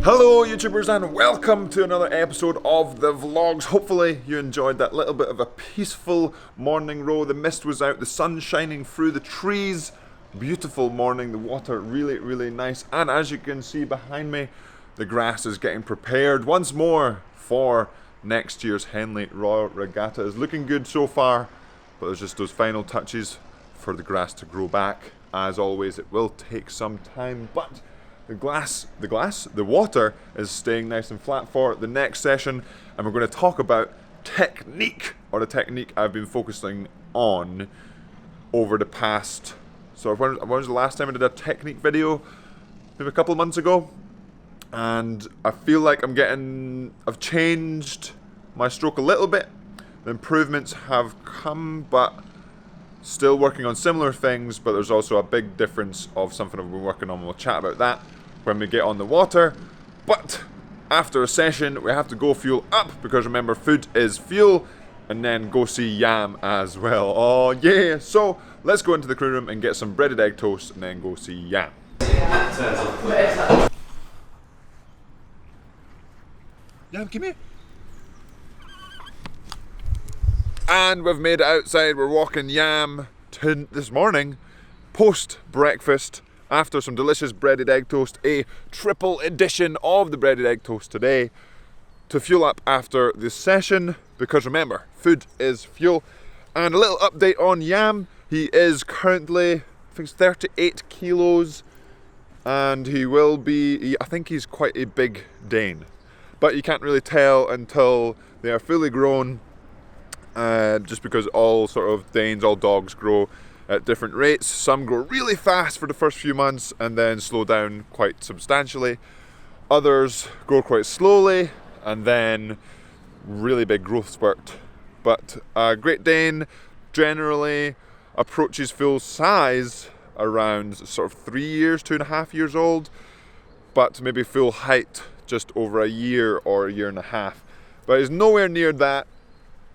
Hello YouTubers and welcome to another episode of the vlogs. Hopefully you enjoyed that little bit of a peaceful morning row. The mist was out, the sun shining through the trees. Beautiful morning, the water really nice, and as you can see behind me, the grass is getting prepared once more for next year's Henley Royal Regatta. It's looking good so far, but there's just those final touches for the grass to grow back. As always, it will take some time, but the water is staying nice and flat for the next session, and we're going to talk about technique, or the technique I've been focusing on over the past, so when was the last time I did a technique video? Maybe a couple of months ago, and I feel like I've changed my stroke a little bit. The improvements have come, but still working on similar things, but there's also a big difference of something I've been working on. We'll chat about that when we get on the water. But after a session, we have to go fuel up, because remember, food is fuel, and then go see Yam as well. Oh yeah! So let's go into the crew room and get some breaded egg toast, and then go see Yam. Yam, come here. And we've made it outside. We're walking Yam this morning, post breakfast, after some delicious breaded egg toast, a triple edition of the breaded egg toast today, to fuel up after this session, because remember, food is fuel. And a little update on Yam. He is currently, I think, 38 kilos, and he will be, I think he's quite a big Dane, but you can't really tell until they are fully grown. Just because all dogs grow at different rates. Some grow really fast for the first few months and then slow down quite substantially. Others grow quite slowly and then really big growth spurt. But a Great Dane generally approaches full size around sort of 3 years, 2.5 years old, but maybe full height just over a year or a year and a half. But he's nowhere near that.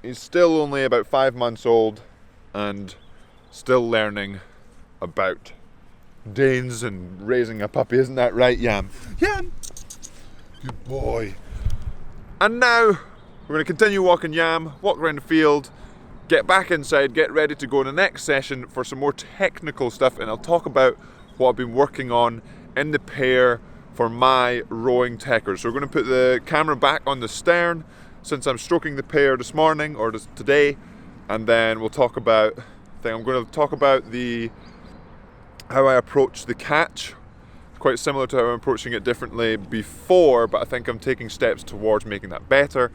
He's still only about 5 months old and still learning about Danes and raising a puppy. Isn't that right, Yam? Yam! Good boy. And now we're going to continue walking Yam, walk around the field, get back inside, get ready to go in the next session for some more technical stuff, and I'll talk about what I've been working on in the pair for my rowing techers. So we're going to put the camera back on the stern, since I'm stroking the pair this morning or today, and then we'll talk about, I'm going to talk about how I approach the catch. Quite similar to how I'm approaching it differently before, but I think I'm taking steps towards making that better.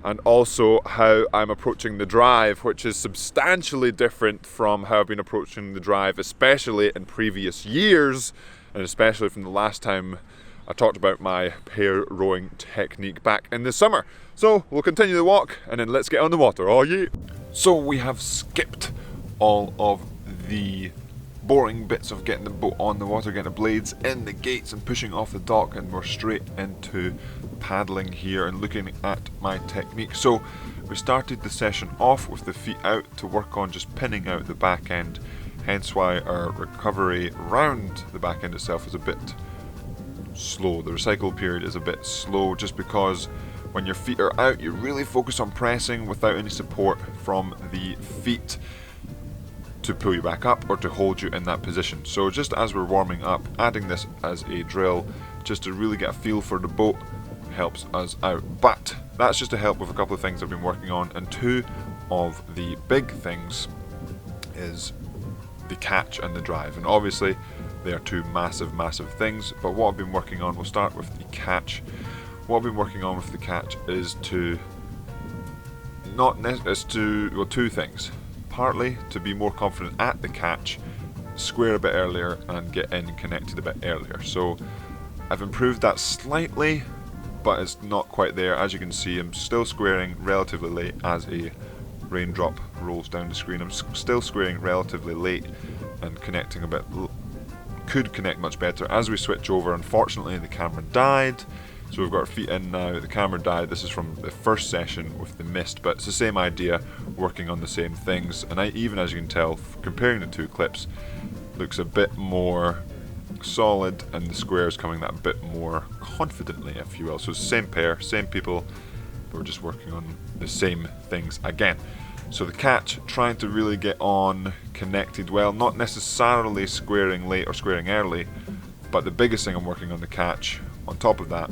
and also how I'm approaching the drive, which is substantially different from how I've been approaching the drive, especially in previous years, and especially from the last time I talked about my pair rowing technique back in the summer. So we'll continue the walk and then let's get on the water. Oh yeah! So we have skipped all of the boring bits of getting the boat on the water, getting the blades in the gates and pushing off the dock, and we're straight into paddling here and looking at my technique. So we started the session off with the feet out to work on just pinning out the back end, hence why our recovery round the back end itself is a bit slow. The recycle period is a bit slow just because when your feet are out you really focus on pressing without any support from the feet to pull you back up or to hold you in that position. So just as we're warming up, adding this as a drill just to really get a feel for the boat helps us out. But that's just to help with a couple of things I've been working on, and two of the big things is the catch and the drive, and obviously they are two massive things. But what I've been working on, we'll start with the catch. What I've been working on with the catch is to two things. Partly to be more confident at the catch, square a bit earlier and get in connected a bit earlier. So I've improved that slightly, but it's not quite there. As you can see, I'm still squaring relatively late as a raindrop rolls down the screen. I'm still squaring relatively late and connecting a bit, could connect much better. As we switch over, unfortunately the camera died. So we've got our feet in now, the camera died. This is from the first session with the mist, but it's the same idea, working on the same things. And even as you can tell, comparing the two clips, looks a bit more solid and the squares coming that bit more confidently, if you will. So it's the same pair, same people, but we're just working on the same things again. So the catch, trying to really get on connected well, not necessarily squaring late or squaring early, but the biggest thing I'm working on the catch, on top of that,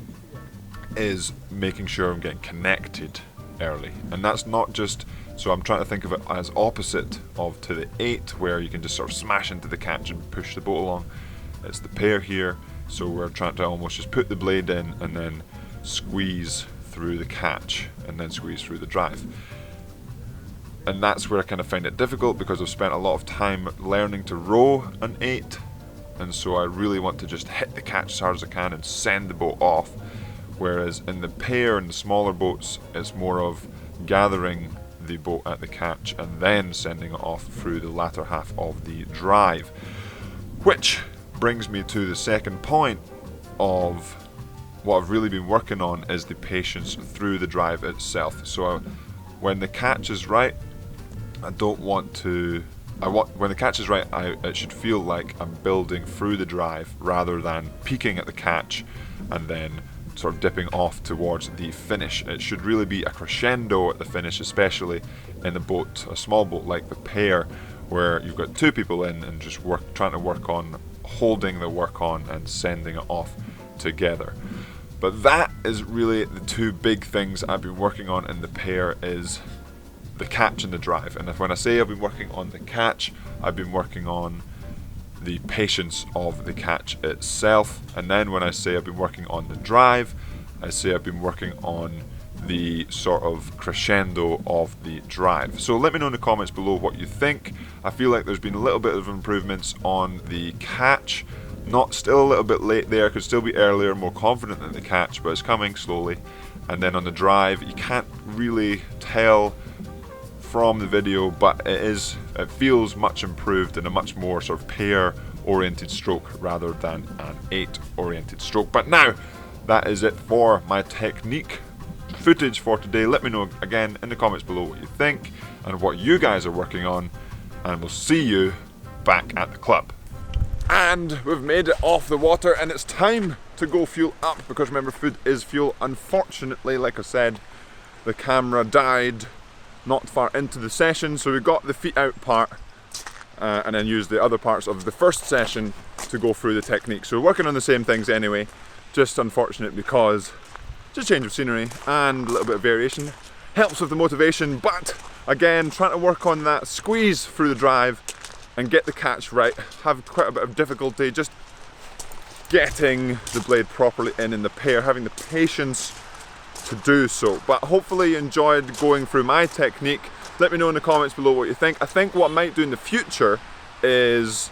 is making sure I'm getting connected early. And that's not just, so I'm trying to think of it as opposite of to the 8 where you can just sort of smash into the catch and push the boat along. It's the pair here, so we're trying to almost just put the blade in and then squeeze through the catch and then squeeze through the drive. And that's where I kind of find it difficult because I've spent a lot of time learning to row an 8, and so I really want to just hit the catch as hard as I can and send the boat off. Whereas in the pair and the smaller boats, it's more of gathering the boat at the catch and then sending it off through the latter half of the drive. Which brings me to the second point of what I've really been working on, is the patience through the drive itself. So when the catch is right, when the catch is right, it should feel like I'm building through the drive rather than peaking at the catch and then sort of dipping off towards the finish. It should really be a crescendo at the finish, especially in a boat, a small boat like the pair, where you've got two people in and just trying to work on holding the work on and sending it off together. But that is really the two big things I've been working on in the pair, is the catch and the drive. And when I say I've been working on the catch, I've been working on the patience of the catch itself. And then when I say I've been working on the drive, I say I've been working on the sort of crescendo of the drive. So let me know in the comments below what you think. I feel like there's been a little bit of improvements on the catch. Not still a little bit late there, could still be earlier, more confident in the catch, but it's coming slowly. And then on the drive, you can't really tell from the video, but it feels much improved in a much more sort of pair oriented stroke rather than an 8 oriented stroke. But now that is it for my technique footage for today. Let me know again in the comments below what you think and what you guys are working on, and we'll see you back at the club. And we've made it off the water and it's time to go fuel up, because remember, food is fuel. Unfortunately, like I said, the camera died not far into the session, so we got the feet out part and then used the other parts of the first session to go through the technique. So we're working on the same things anyway, just unfortunate because just change of scenery and a little bit of variation helps with the motivation. But again, trying to work on that squeeze through the drive and get the catch right. Have quite a bit of difficulty just getting the blade properly in the pair, having the patience to do so. But hopefully you enjoyed going through my technique. Let me know in the comments below what you think. I think what I might do in the future is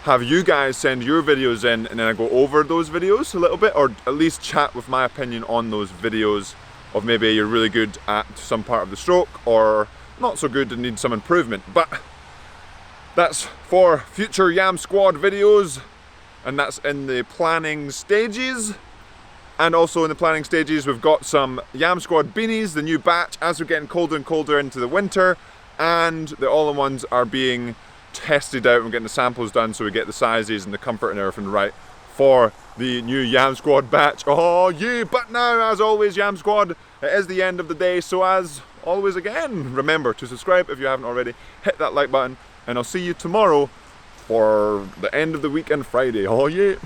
have you guys send your videos in and then I go over those videos a little bit, or at least chat with my opinion on those videos of maybe you're really good at some part of the stroke or not so good and need some improvement. But that's for future Yam Squad videos, and that's in the planning stages. And also in the planning stages we've got some Yam Squad beanies, the new batch, as we're getting colder and colder into the winter, and the all-in-ones are being tested out. We're getting the samples done so we get the sizes and the comfort and everything right for the new Yam Squad batch. Oh yeah, but now as always Yam Squad, it is the end of the day, so as always again, remember to subscribe if you haven't already, hit that like button, and I'll see you tomorrow for the end of the weekend Friday. Oh yeah.